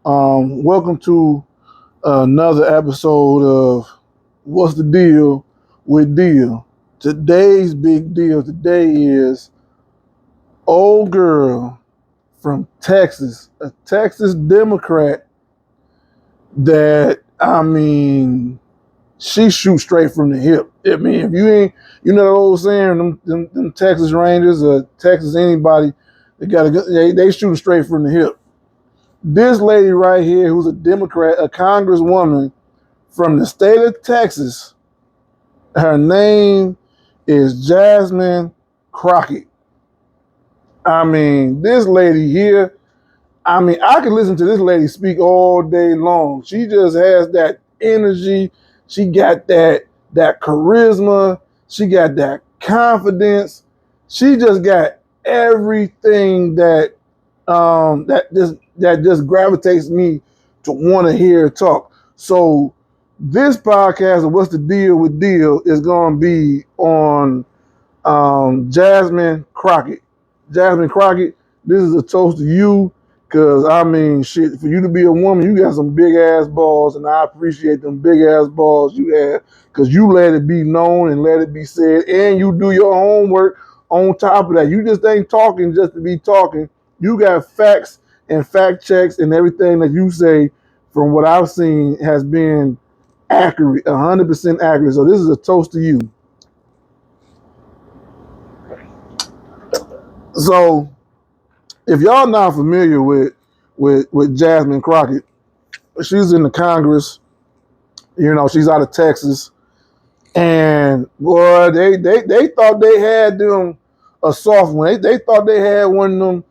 Welcome to another episode of What's the Deal with Deal. Today's big deal today is old girl from Texas, a Texas Democrat that, she shoots straight from the hip. I mean, if you ain't, you know the old saying, them Texas Rangers or Texas anybody, they shoot straight from the hip. This lady right here, who's a Democrat, a congresswoman from the state of Texas, her name is Jasmine Crockett. This lady here, I could listen to this lady speak all day long. She just has that energy. She got that charisma. She got that confidence. She just got everything that just gravitates me to want to hear her talk. So this podcast of What's the Deal with Deal is going to be on Jasmine Crockett. Jasmine Crockett, this is a toast to you because, shit, for you to be a woman, you got some big ass balls, and I appreciate them big ass balls you have because you let it be known and let it be said, and you do your homework on top of that. You just ain't talking just to be talking. You got facts and fact checks, and everything that you say, from what I've seen, has been accurate, 100% accurate. So this is a toast to you. So if y'all not familiar with Jasmine Crockett, she's in the Congress. You know, she's out of Texas, and boy, they thought they had them a soft one. They thought they had one of them,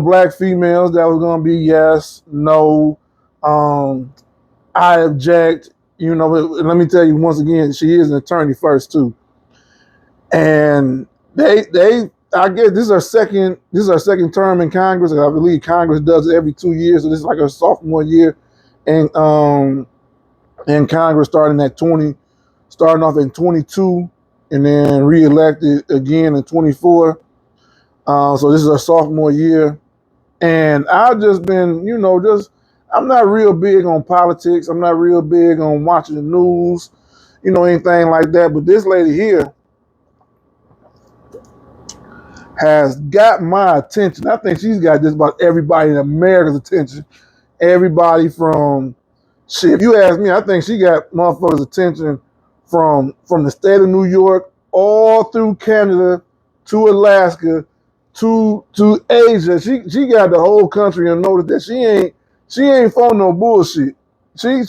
black females that was gonna be yes, no, I object. Let me tell you once again, she is an attorney first too, and they I guess this is our second term in Congress. I believe Congress does it every 2 years, so this is like her sophomore year, and in Congress starting off in 22, and then reelected again in 24. So this is our sophomore year, and I've just been, I'm not real big on politics. I'm not real big on watching the news, anything like that. But this lady here has got my attention. I think she's got just about everybody in America's attention. Everybody from shit. If you ask me, I think she got motherfuckers' attention from the state of New York all through Canada to Alaska to Asia. She got the whole country and notice that she ain't for no bullshit. She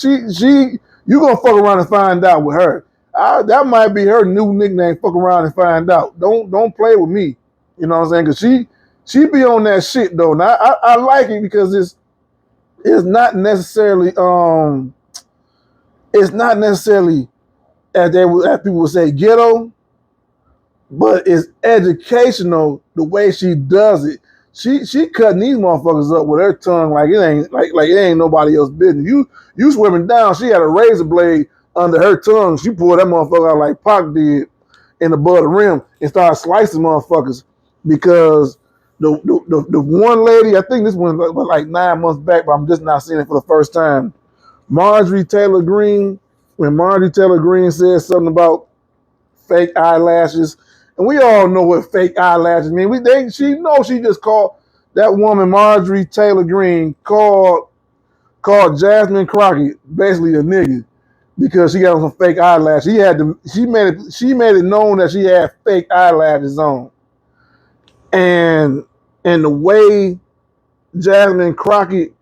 you gonna fuck around and find out with her. That might be her new nickname. Fuck around and find out. Don't play with me. You know what I'm saying? Because she be on that shit though. Now I like it because it's not necessarily as people would say ghetto, but it's educational the way she does it. She cutting these motherfuckers up with her tongue like it ain't nobody else's business. You swimming down, she had a razor blade under her tongue. She pulled that motherfucker out like Pac did in the butt of the rim and started slicing motherfuckers because the one lady, I think this one was like 9 months back, but I'm just not seeing it for the first time. Marjorie Taylor Greene, when Marjorie Taylor Greene said something about fake eyelashes, and we all know what fake eyelashes mean. She just called that woman Marjorie Taylor Greene called Jasmine Crockett basically a nigga because she got some fake eyelashes. She made it known that she had fake eyelashes on, and the way Jasmine Crockett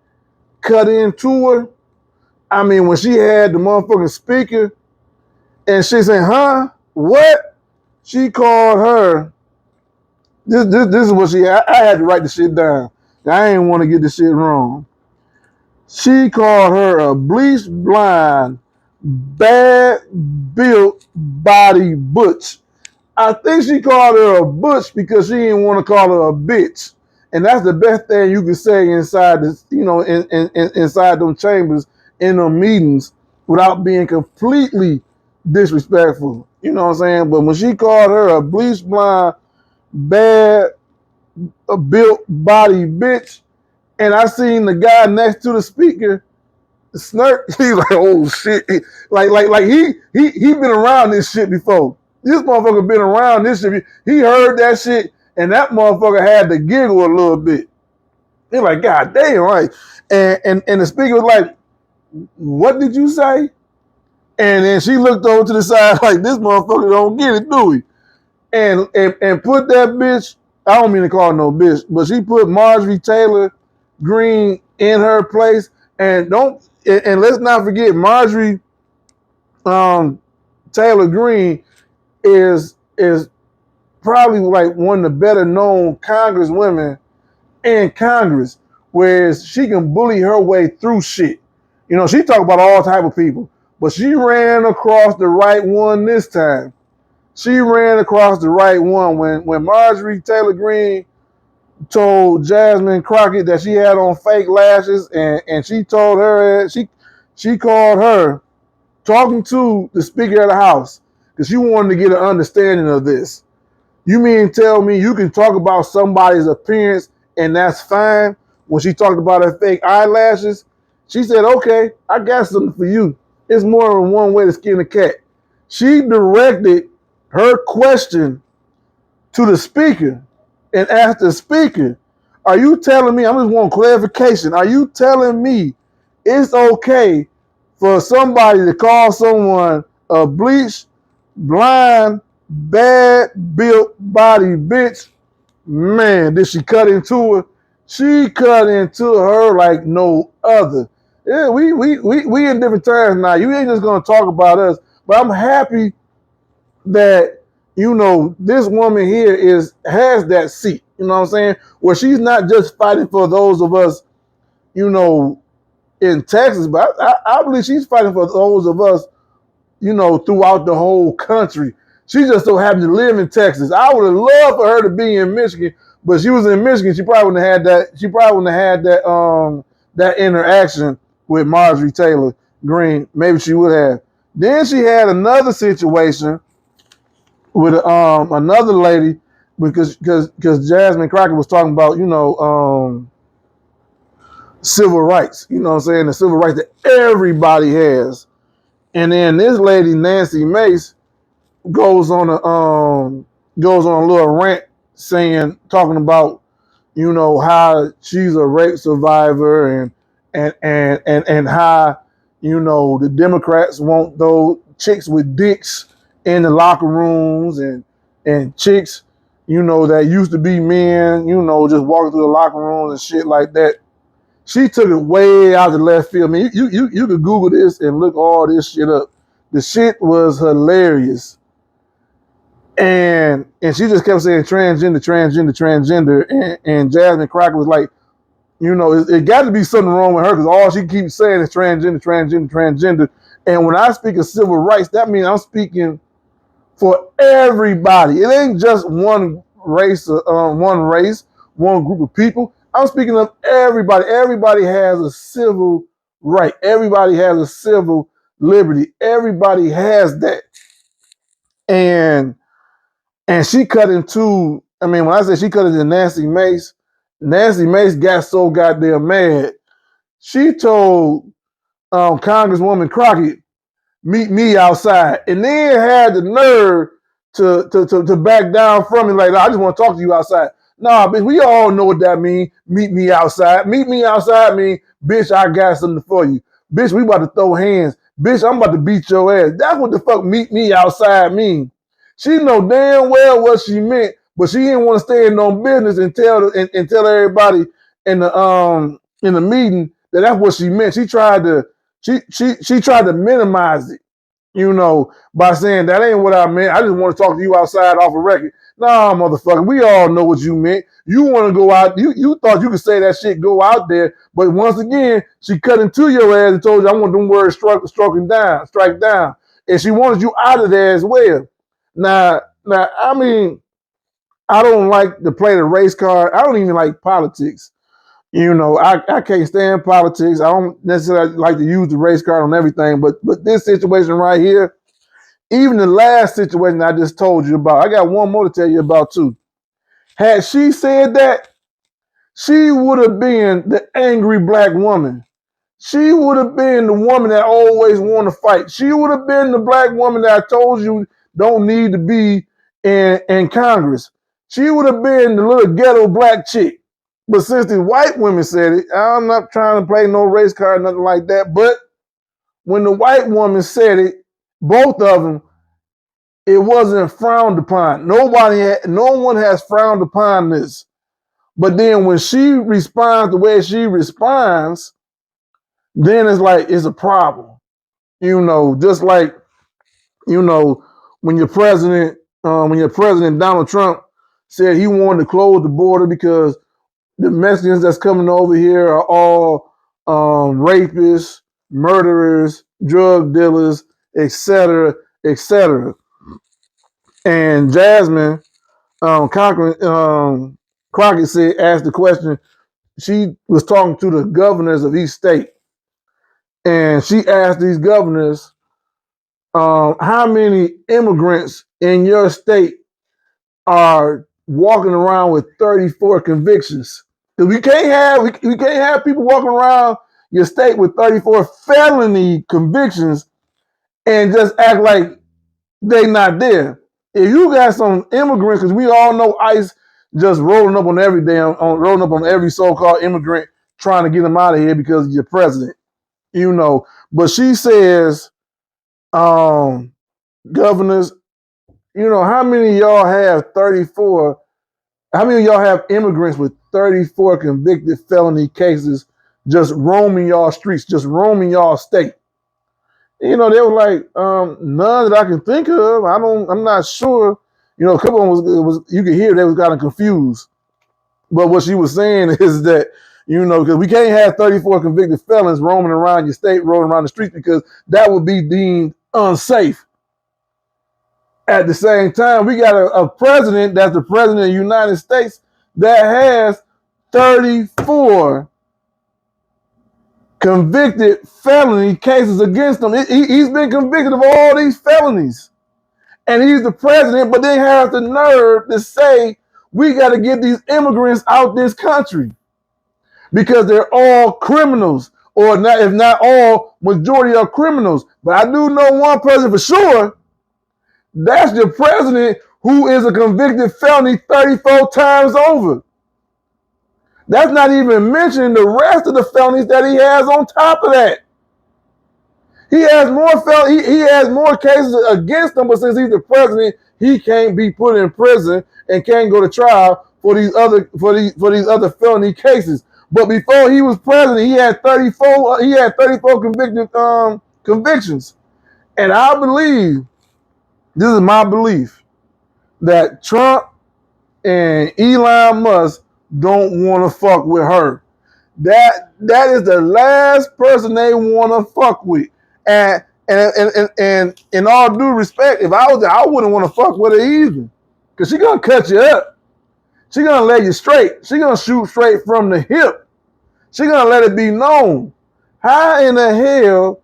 cut into her. When she had the motherfucking speaker and she said, huh? What? She called her. This is what I had to write the shit down. I didn't want to get the shit wrong. She called her a bleached blind, bad built body butch. I think she called her a butch because she didn't want to call her a bitch. And that's the best thing you can say inside this, inside them chambers, in them meetings, without being completely disrespectful. You know what I'm saying? But when she called her a bleached blind, bad built body bitch, And I seen the guy next to the speaker snort. He's like, oh shit. Like he been around this shit before. This motherfucker been around this shit. He heard that shit and that motherfucker had to giggle a little bit. He's like, God damn, right. And the speaker was like, what did you say? And then she looked over to the side like, this motherfucker don't get it, do he? And put that bitch, I don't mean to call her no bitch, but she put Marjorie Taylor Greene in her place. And let's not forget, Marjorie Taylor Greene is probably like one of the better known congresswomen in Congress, whereas she can bully her way through shit. You know, she talk about all type of people, but she ran across the right one this time. She ran across the right one when Marjorie Taylor Greene told Jasmine Crockett that she had on fake lashes, and she told her she called her talking to the Speaker of the House because she wanted to get an understanding of this. You mean tell me you can talk about somebody's appearance and that's fine? When she talked about her fake eyelashes, she said, okay, I got something for you. It's more than one way to skin a cat. She directed her question to the speaker and asked the speaker, are you telling me, I just want clarification, are you telling me it's okay for somebody to call someone a bleached, blind, bad built body bitch? Man, did she cut into her? She cut into her like no other. Yeah, we in different times now. You ain't just gonna talk about us, but I'm happy that this woman here has that seat. You know what I'm saying? Where she's not just fighting for those of us, in Texas, but I believe she's fighting for those of us, throughout the whole country. She just so happened to live in Texas. I would have loved for her to be in Michigan, but she was in Michigan. She probably wouldn't have had that. She probably wouldn't have had that interaction with Marjorie Taylor Greene. Maybe she would have. Then she had another situation with another lady because Jasmine Crockett was talking about civil rights. You know what I'm saying? The civil rights that everybody has. And then this lady Nancy Mace goes on a little rant talking about how she's a rape survivor and how the Democrats want those chicks with dicks in the locker rooms and chicks that used to be men just walking through the locker rooms and shit like that. She took it way out of the left field. I mean, you could Google this and look all this shit up. The shit was hilarious. And she just kept saying transgender. And Jasmine Crockett was like, it got to be something wrong with her because all she keeps saying is transgender. And when I speak of civil rights, that means I'm speaking for everybody. It ain't just one race, one group of people. I'm speaking of everybody. Everybody has a civil right. Everybody has a civil liberty. Everybody has that. And she cut into, when I say she cut into Nancy Mace got so goddamn mad. She told Congresswoman Crockett, meet me outside. And then had the nerve to back down from it. Like, I just want to talk to you outside. Nah, bitch, we all know what that means. Meet me outside. Meet me outside mean, bitch, I got something for you. Bitch, we about to throw hands. Bitch, I'm about to beat your ass. That's what the fuck meet me outside mean. She know damn well what she meant, but she didn't want to stay in no business and tell everybody in the meeting that's what she meant. She tried to minimize it, by saying that ain't what I meant. I just want to talk to you outside off a record. Nah, motherfucker, we all know what you meant. You want to go out. You thought you could say that shit, go out there. But once again, she cut into your ass and told you, I want them words strike down. And she wanted you out of there as well. Now, I don't like to play the race card. I don't even like politics. I can't stand politics. I don't necessarily like to use the race card on everything, but this situation right here, even the last situation I just told you about, I got one more to tell you about too. Had she said that, She would have been the angry black woman. She would have been the woman that always wanted to fight. She would have been the black woman that I told you don't need to be in Congress. She would have been the little ghetto black chick. But since the white women said it, I'm not trying to play no race card, nothing like that. But when the white woman said it, both of them, it wasn't frowned upon. No one has frowned upon this. But then when she responds the way she responds, then it's like it's a problem. Just like, you know, when your president Donald Trump said he wanted to close the border because the Mexicans that's coming over here are all rapists, murderers, drug dealers, etc., etc. And Jasmine Crockett asked the question. She was talking to the governors of each state, and she asked these governors, how many immigrants in your state are walking around with 34 convictions? Because we can't have people walking around your state with 34 felony convictions and just act like they not there. If you got some immigrants, because we all know ICE just rolling up on every so-called immigrant trying to get them out of here because you're president, But she says, governors, how many of y'all have 34? How many of y'all have immigrants with 34 convicted felony cases just roaming y'all streets, just roaming y'all state? They were like, none that I can think of. I'm not sure. A couple of them was you could hear they was kind of confused. But what she was saying is that, because we can't have 34 convicted felons roaming around your state, rolling around the streets, because that would be deemed unsafe. At the same time, we got a president that's the president of the United States that has 34 convicted felony cases against him. He's been convicted of all these felonies. And he's the president, but they have the nerve to say, we got to get these immigrants out this country because they're all criminals, or not, if not all, majority are criminals. But I do know one person for sure. That's your president who is a convicted felony 34 times over. That's not even mentioning the rest of the felonies that he has on top of that. He has more cases against him, but since he's the president, he can't be put in prison and can't go to trial for these other felony cases. But before he was president, he had 34 convicted convictions. And I believe, this is my belief, that Trump and Elon Musk don't want to fuck with her. That is the last person they want to fuck with. And in all due respect, if I was there, I wouldn't want to fuck with her either. Because she's going to cut you up. She's going to lay you straight. She's going to shoot straight from the hip. She's going to let it be known. How in the hell,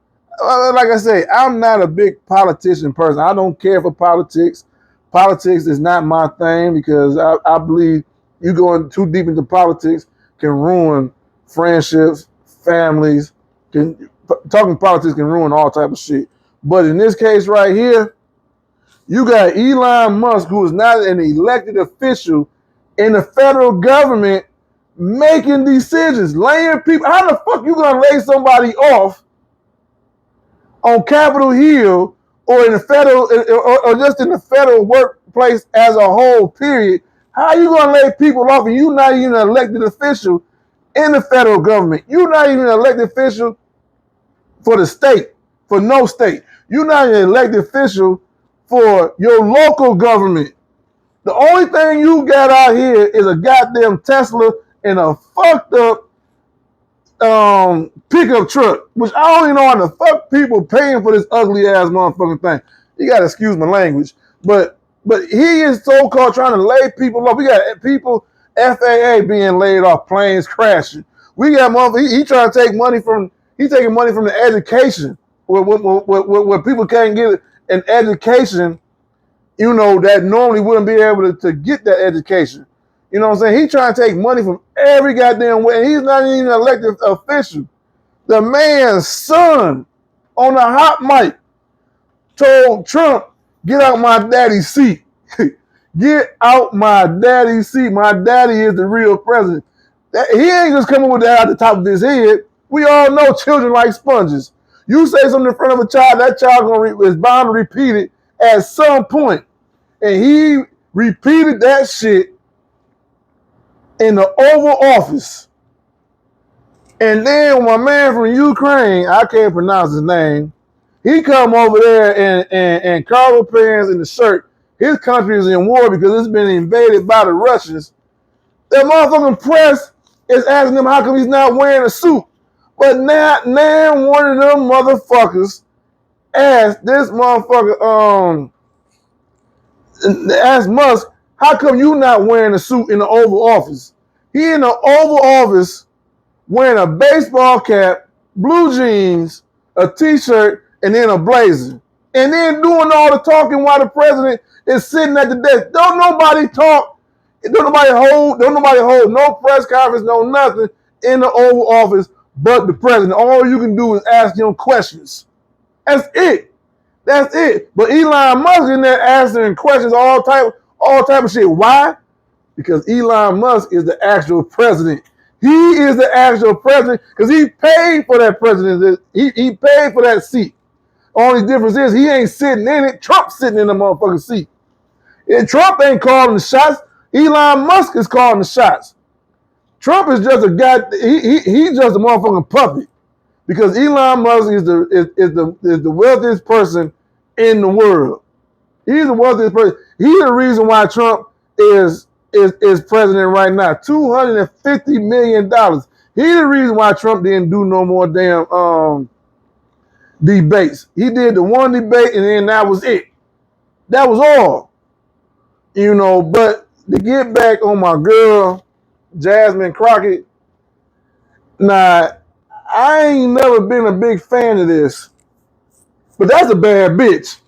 like I say, I'm not a big politician person. I don't care for politics. Politics is not my thing because I believe you going too deep into politics can ruin friendships, families. Talking politics can ruin all type of shit. But in this case right here, you got Elon Musk, who is not an elected official in the federal government, making decisions, laying people. How the fuck you gonna lay somebody off on Capitol Hill or in the federal or just in the federal workplace as a whole, period? How you gonna lay people off and you not even an elected official in the federal government? You're not even an elected official for the state, for no state. You're not an elected official for your local government. The only thing you got out here is a goddamn Tesla and a fucked up pickup truck, which I don't even know how the fuck people paying for this ugly ass motherfucking thing. You gotta excuse my language, but he is so-called trying to lay people off. We got people, FAA being laid off, planes crashing. We got motherfuckers. He trying to take money from. He's taking money from the education, where people can't get an education, that normally wouldn't be able to get that education. You know what I'm saying? He trying to take money from every goddamn way, and he's not even an elected official. The man's son on a hot mic told Trump, "Get out my daddy's seat." Get out my daddy's seat. My daddy is the real president. He ain't just coming with that out the top of his head. We all know children like sponges. You say something in front of a child, that child is bound to repeat it at some point. And he repeated that shit in the Oval Office. And then my man from Ukraine, I can't pronounce his name, he come over there and cargo pants and the shirt. His country is in war because it's been invaded by the Russians. The motherfucking press is asking him how come he's not wearing a suit. But now one of them motherfuckers asked this motherfucker, asked Musk, how come you not wearing a suit in the Oval Office? He in the Oval Office wearing a baseball cap, blue jeans, a t-shirt, and then a blazer. And then doing all the talking while the president is sitting at the desk. Don't nobody talk. Don't nobody hold no press conference, no nothing in the Oval Office but the president. All you can do is ask him questions. That's it. That's it. But Elon Musk in there answering questions, all type of shit. Why? Because Elon Musk is the actual president. He is the actual president because he paid for that president. He paid for that seat. Only difference is he ain't sitting in it. Trump's sitting in the motherfucking seat. And Trump ain't calling the shots. Elon Musk is calling the shots. Trump is just a guy. He's just a motherfucking puppet because Elon Musk is the wealthiest person in the world. He's the wealthiest person. He's the reason why Trump is president right now. $250 million. He's the reason why Trump didn't do no more damn debates. He did the one debate and then that was it. That was all. You know, but to get back on my girl, Jasmine Crockett, now, I ain't never been a big fan of this, but that's a bad bitch.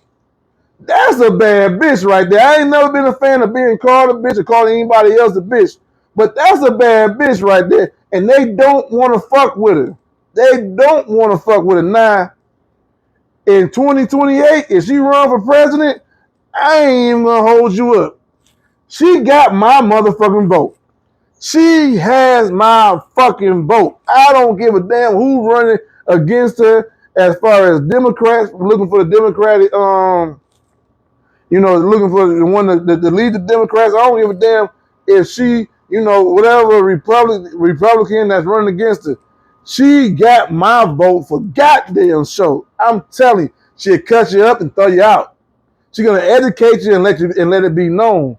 That's a bad bitch right there. I ain't never been a fan of being called a bitch or calling anybody else a bitch, but that's a bad bitch right there, and they don't want to fuck with her. They don't want to fuck with her. Now, in 2028, if she run for president, I ain't even gonna hold you up. She got my motherfucking vote. She has my fucking vote. I don't give a damn who running against her as far as Democrats, looking for the Democratic, looking for the one that lead the Democrats. I don't give a damn if she, whatever Republican that's running against her. She got my vote for goddamn sure. I'm telling you, she'll cut you up and throw you out. She's gonna educate you and let it be known.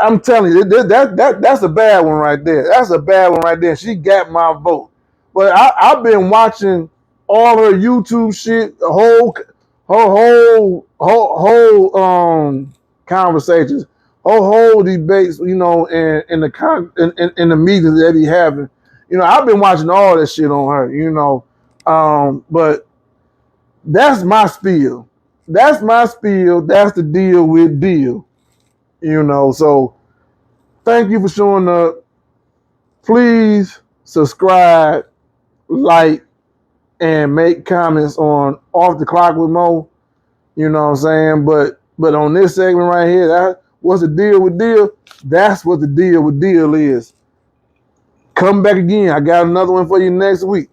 I'm telling you, that's a bad one right there. That's a bad one right there. She got my vote. But I've been watching all her YouTube shit, whole conversations, whole debates, in the meetings that he having. I've been watching all that shit on her, but that's my spiel. That's my spiel. That's the deal with deal. So thank you for showing up. Please subscribe, like, and make comments on Off the Clock with Mo. You know what I'm saying? But on this segment right here, what's the deal with deal? That's what the deal with deal is. Come back again. I got another one for you next week.